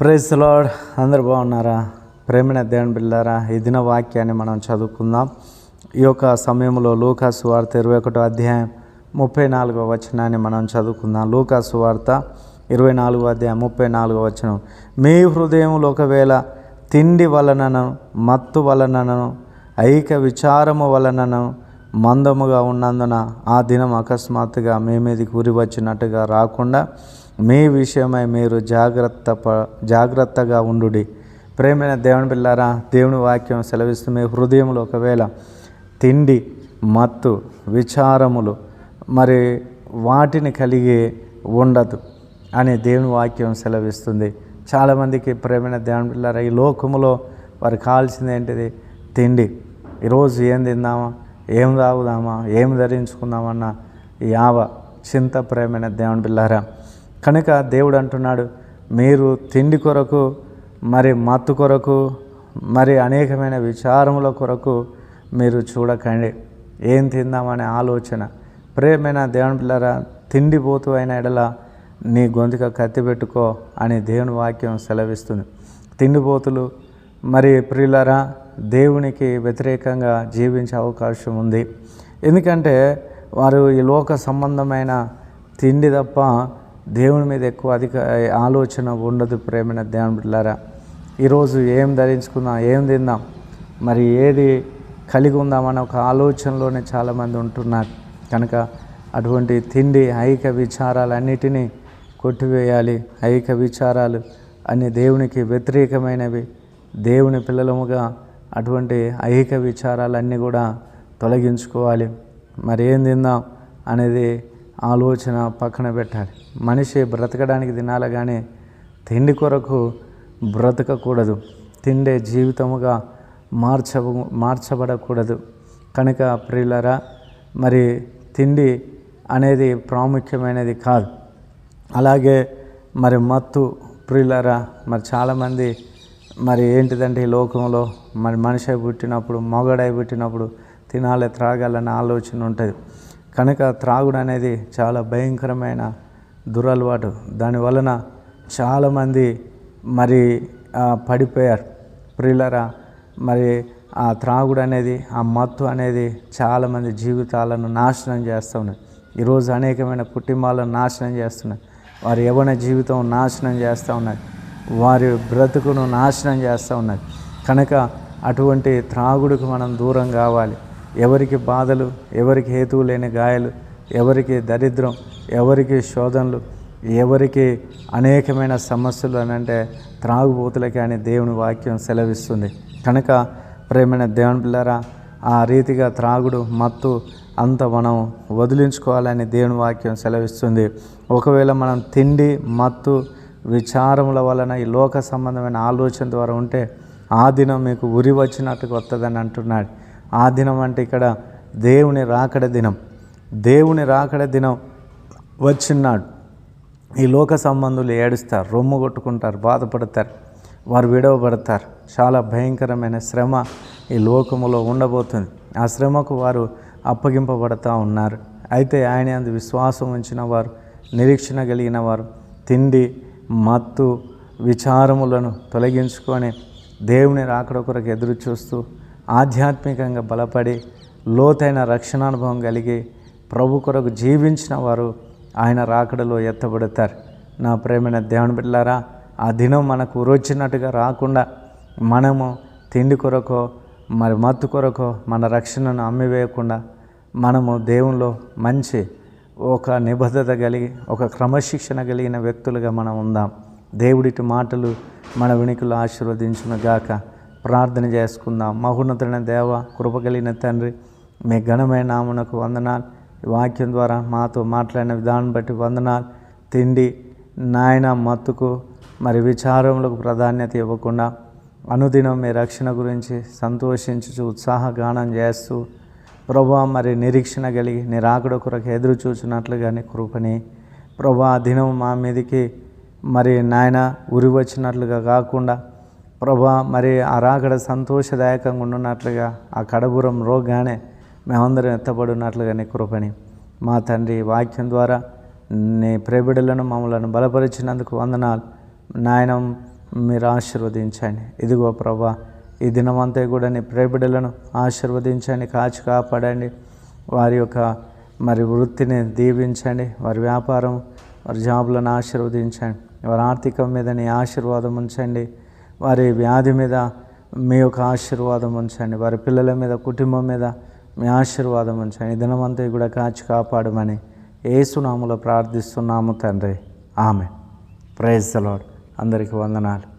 Praise the lord. అందరు బాగున్నారా? ప్రేమైన దేవుని బిడ్డలారా, ఈ దిన వాక్యాన్ని మనం చదువుకుందాం. ఈ యొక్క సమయంలో లూకా సువార్త 21వ అధ్యాయం 34వ వచనాన్ని మనం చదువుకుందాం. లూకా సువార్త 24వ అధ్యాయం 34వ వచనం. మీ హృదయములు ఒకవేళ తిండి వలనను మత్తు వలనను ఐక విచారము వలనను మందముగా ఉన్నందున ఆ దినం అకస్మాత్తుగా మీ మీదకి ఉరి వచ్చినట్టుగా రాకుండా మీ విషయమై మీరు జాగ్రత్తగా ఉండుడి. ప్రేమైన దేవుని పిల్లారా, దేవుని వాక్యం సెలవిస్తూ మీ హృదయంలో ఒకవేళ తిండి మత్తు విచారములు మరి వాటిని కలిగి ఉండదు అని దేవుని వాక్యం సెలవిస్తుంది. చాలామందికి ప్రేమైన దేవుని పిల్లారా, ఈ లోకములో వారు కావాల్సింది ఏంటిది? తిండి. ఈరోజు ఏం తిందామా, ఏం తాగుదామా, ఏం ధరించుకుందామన్న యావ చింత. ప్రేమైన దేవుని పిల్లారా, కనుక దేవుడు అంటున్నాడు, మీరు తిండి కొరకు మరి మత్తు కొరకు మరి అనేకమైన విచారముల కొరకు మీరు చూడకండి. ఏం తిందామనే ఆలోచన. ప్రేమైన దేవుని పిల్లారా, తిండిపోతూ అయిన ఎడల నీ గొంతుక కత్తి పెట్టుకో అని దేవుని వాక్యం సెలవిస్తుంది. తిండిపోతులు మరి ప్రియులారా దేవునికి వ్యతిరేకంగా జీవించే అవకాశం ఉంది. ఎందుకంటే వారు ఈ లోక సంబంధమైన తిండి తప్ప దేవుని మీద ఎక్కువ అధిక ఆలోచన ఉండదు. ప్రేమైన దేవుని బిడ్డలారా, ఈరోజు ఏం ధరించుకుందాం, ఏం తిందాం, మరి ఏది కలిగి ఉందామన్న ఒక ఆలోచనలోనే చాలామంది ఉంటున్నారు. కనుక అటువంటి తిండి ఐక విచారాలన్నిటినీ కొట్టివేయాలి. ఐక విచారాలు అన్ని దేవునికి వ్యతిరేకమైనవి. దేవుని పిల్లలముగా అటువంటి ఐక విచారాలన్నీ కూడా తొలగించుకోవాలి. మరి ఏం తిందాం అనేది ఆలోచన పక్కన పెట్టాలి. మనిషి బ్రతకడానికి తినాలి కానీ తిండి కొరకు బ్రతకకూడదు. తిండే జీవితముగా మార్చబడకూడదు. కనుక ప్రియులారా, మరి తిండి అనేది ప్రాముఖ్యమైనది కాదు. అలాగే మరి మత్తు ప్రియులారా, మరి చాలామంది మరి ఏంటిదంటే ఈ లోకంలో మరి మనిషి పుట్టినప్పుడు మగడై పుట్టినప్పుడు తినాలి త్రాగాలన్న ఆలోచన ఉంటుంది. కనుక త్రాగుడు అనేది చాలా భయంకరమైన దురలవాటు. దానివలన చాలామంది మరి పడిపోయారు. ప్రియులరా, మరి ఆ త్రాగుడు అనేది ఆ మత్తు అనేది చాలామంది జీవితాలను నాశనం చేస్తూ ఉన్నది. ఈరోజు అనేకమైన కుటుంబాలను నాశనం చేస్తున్నాయి. వారి యవ్వన జీవితం నాశనం చేస్తూ ఉన్నది. వారి బ్రతుకును నాశనం చేస్తూ ఉన్నది. కనుక అటువంటి త్రాగుడుకు మనం దూరం కావాలి. ఎవరికి బాధలు, ఎవరికి హేతువు లేని గాయాలు, ఎవరికి దరిద్రం, ఎవరికి శోధనలు, ఎవరికి అనేకమైన సమస్యలు అని అంటే త్రాగుబోతులకి అని దేవుని వాక్యం సెలవిస్తుంది. కనుక ప్రేమైన దేవుని పిల్లరా, ఆ రీతిగా త్రాగుడు మత్తు అంత మనం వదిలించుకోవాలని దేవుని వాక్యం సెలవిస్తుంది. ఒకవేళ మనం తిండి మత్తు విచారముల వలన ఈ లోక సంబంధమైన ఆలోచన ద్వారా ఉంటే ఆ దినం మీకు ఉరి వచ్చినట్టుగా వస్తుందని అంటున్నాడు. ఆ దినం అంటే ఇక్కడ దేవుని రాకడ దినం. దేవుని రాకడ దినం వచ్చినాడు ఈ లోక సంబంధులు ఏడుస్తారు, రొమ్ము కొట్టుకుంటారు, బాధపడతారు, వారు విడవబడతారు. చాలా భయంకరమైన శ్రమ ఈ లోకములో ఉండబోతుంది. ఆ శ్రమకు వారు అప్పగింపబడతా ఉన్నారు. అయితే ఆయన అందు విశ్వాసం ఉంచిన వారు, నిరీక్షణ కలిగిన వారు తిండి మత్తు విచారములను తొలగించుకొని దేవుని రాకడ కొరకు ఎదురు చూస్తూ ఆధ్యాత్మికంగా బలపడి లోతైన రక్షణానుభవం కలిగి ప్రభు కొరకు జీవించిన వారు ఆయన రాకడలో ఎత్తబడతారు. నా ప్రేమైన దేవుని బిడ్డలారా, ఆ దినం మనకు ఉరొచ్చినట్టుగా రాకుండా మనము తిండి కొరకో మరి మత్తు కొరకో మన రక్షణను అమ్మివేయకుండా మనము దేవునిలో మంచి ఒక నిబద్ధత కలిగి ఒక క్రమశిక్షణ కలిగిన వ్యక్తులుగా మనం ఉందాం. దేవుడిటి మాటలు మన వినికిలో ఆశీర్వదించునుగాక. ప్రార్థన చేసుకుందాం. మహోన్నతుడైన దేవ, కృప కలిగిన తండ్రి, మీ ఘనమైన నామమునకు వందనాలు. ఈ వాక్యం ద్వారా మాతో మాట్లాడిన విధానం బట్టి వందనాలు. తిండి నాయన మత్తుకు మరి విచారములకు ప్రాధాన్యత ఇవ్వకుండా అనుదినం మీ రక్షణ గురించి సంతోషించుచు ఉత్సాహగానం చేస్తూ ప్రభా మరి నిరీక్షణ కలిగి నీ రాకడ కొరకు ఎదురు చూచినట్లుగా నీ కృపని ప్రభా దినం మా మీదికి మరి నాయన ఉరి వచ్చినట్లుగా కాకుండా ప్రభా మరి ఆ రాకడ సంతోషదాయకంగా ఉన్నట్లుగా ఆ కడబురం రోగానే మేమందరం ఎత్తబడినట్లుగా నీ కృపని మా తండ్రి వాక్యం ద్వారా నీ ప్రేబిడలను మమ్మలను బలపరిచినందుకు వందనాలు. నాయన మీరు ఆశీర్వదించండి. ఇదిగో ప్రభా, ఈ దినమంతా కూడా నీ ప్రియబిడ్డలను ఆశీర్వదించండి, కాచి కాపాడండి. వారి యొక్క మరి వృత్తిని దీవించండి, వారి వ్యాపారం, వారి జాబులను ఆశీర్వదించండి. వారి ఆర్థికం మీద నీ ఆశీర్వాదం ఉంచండి. వారి వ్యాధి మీద మీ యొక్క ఆశీర్వాదం ఉంచండి. వారి పిల్లల మీద, కుటుంబం మీద మీ ఆశీర్వాదం ఉంచండి. ఈ దినమంతా కూడా కాచి కాపాడమని యేసు నామములో ప్రార్థిస్తున్నాము తండ్రి. ఆమేన్. Praise the lord. అందరికీ వందనాలు.